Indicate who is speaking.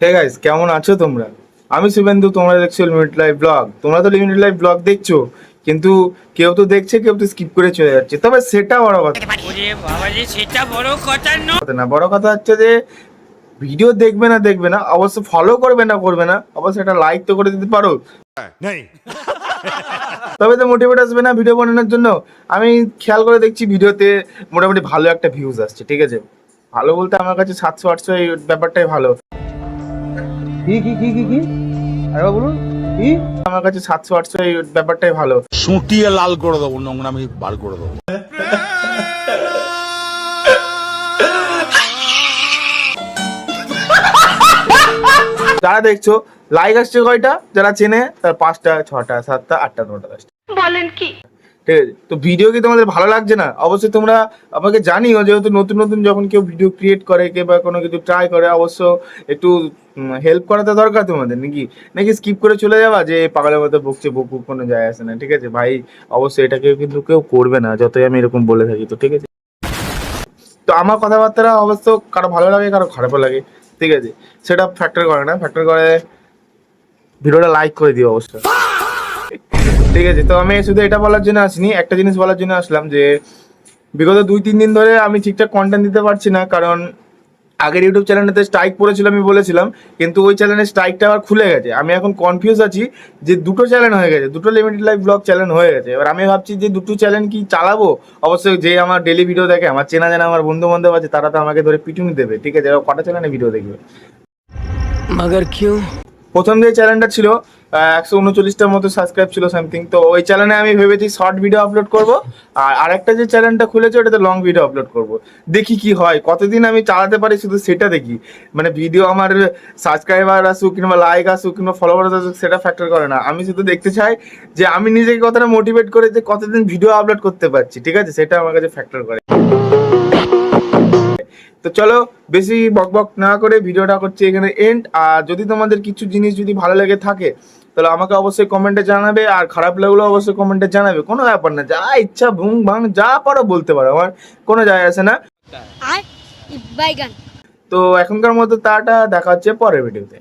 Speaker 1: Hey guys, কেমন আছো তোমরা? আমি শুভেন্দু, তোমরা দেখছো লিমিটেড লাইভ ব্লগ। তোমরা তো লিমিটেড লাইভ ব্লগ দেখছো, কিন্তু কেউ তো দেখছে, কেউ তো স্কিপ করে চলে যাচ্ছে। তবে সেটা বড় কথা
Speaker 2: সেটা বড় কথা
Speaker 1: না, বড় কথা হচ্ছে যে ভিডিও দেখবে না অবশ্য, ফলো করবে না অবশ্য, একটা লাইক তো করে দিতে পারো। তবে তো মোটিভেট আসবে না ভিডিও বানানোর জন্য। আমি খেয়াল করে দেখছি ভিডিওতে মোটামুটি ভালো একটা ভিউজ আসছে, ঠিক আছে। ভালো বলতে আমার কাছে 700-800, এই ব্যাপারটাই ভালো।
Speaker 3: কি আরে বলুন কি
Speaker 1: আমার কাছে 700-800, এই ব্যাপারটাই ভালো।
Speaker 4: সুটিয়ে লাল করে দেবো, নোংরামি বার করে দেবো।
Speaker 1: যারা দেখছো লাইক আসছে কয়টা, যারা চেনে তার 5টা 6টা 7টা 8টা 9টা 10টা।
Speaker 2: বলেন কি?
Speaker 1: ঠিক আছে, তো ভিডিও কি তোমাদের ভালো লাগছে না? অবশ্যই তোমরা আমাকে জানিও, যেহেতু নতুন নতুন যখন কেউ ভিডিও ক্রিয়েট করে কে বা কোনো কিছু ট্রাই করে, অবশ্য একটু হেল্প করাটা দরকার তোমাদের। নাকি স্কিপ করে চলে যাওয়া যে পাগলের মতো বকছে, বকুক, কোনো যায় আসে না, ঠিক আছে ভাই। অবশ্যই এটাকে কিন্তু কেউ করবে না, যতই আমি এরকম বলে থাকি, তো ঠিক আছে। তো আমার কথাবার্তা অবশ্য কারো ভালো লাগে, কারো খারাপও লাগে, ঠিক আছে। সেটা ফ্যাক্টর করে না, ফ্যাক্টর করে ভিডিওটা লাইক করে দিও অবশ্যই, ঠিক আছে। তো আমি শুধু এটা বলার জন্য আসিনি, একটা জিনিস বলার জন্য আসলাম যে বিগত 2-3 দিন ধরে আমি ঠিকঠাক কন্টেন্ট দিতে পারছি না, কারণ আগের ইউটিউব চ্যানেলটাতে স্ট্রাইক পড়েছিল, আমি বলেছিলাম, কিন্তু ওই চ্যানেলের স্ট্রাইকটা আবার খুলে গেছে। আমি এখন কনফিউজ আছি যে দুটো চ্যানেল হয়ে গেছে, দুটো লিমিটেড লাইভ ব্লগ চ্যানেল হয়ে গেছে। এবার আমি ভাবছি যে দুটো চ্যানেল কি চালাবো। অবশ্যই যে আমার ডেলি ভিডিও দেখে, আমার চেনা জানা আমার বন্ধু বান্ধব আছে, তারা তো আমাকে ধরে পিটুনি দেবে, ঠিক আছে। কটা চ্যানেলে ভিডিও দেখবে।
Speaker 2: মগর কিউ?
Speaker 1: প্রথম যে চ্যানেলটা ছিল 139টার মতো সাবস্ক্রাইব ছিল সামথিং, তো ওই চ্যানেলে আমি ভেবেছি শর্ট ভিডিও আপলোড করব, আর আরেকটা যে চ্যানেলটা খুলেছে ওটাতে লং ভিডিও আপলোড করব। দেখি কি হয়, কতদিন আমি চালাতে পারি, শুধু সেটা দেখি। মানে ভিডিও আমার সাবস্ক্রাইবার আসুক কিংবা লাইক আসুক কিংবা ফলোয়ার আসুক, সেটা ফ্যাক্টর করে না। আমি শুধু দেখতে চাই যে আমি নিজেকে কতটা মোটিভেট করে যে কতদিন ভিডিও আপলোড করতে পারছি, ঠিক আছে, সেটা আমার কাছে ফ্যাক্টর করে। তো চলো, বেশি বকবক না করে ভিডিওটা করছি এখানে এন্ড। আর যদি তোমাদের কিছু জিনিস যদি ভালো লেগে থাকে, তাহলে আমাকে অবশ্যই কমেন্টে জানাবে, আর খারাপ লাগলেও অবশ্যই কমেন্টে জানাবে। কোনো ব্যাপার না, যা ইচ্ছা ভুং ভাং যা পারো বলতে পারো, আমার কোনো যায় আসে না। তো এখনকার মতো টাটা, দেখা হচ্ছে পরের ভিডিওতে।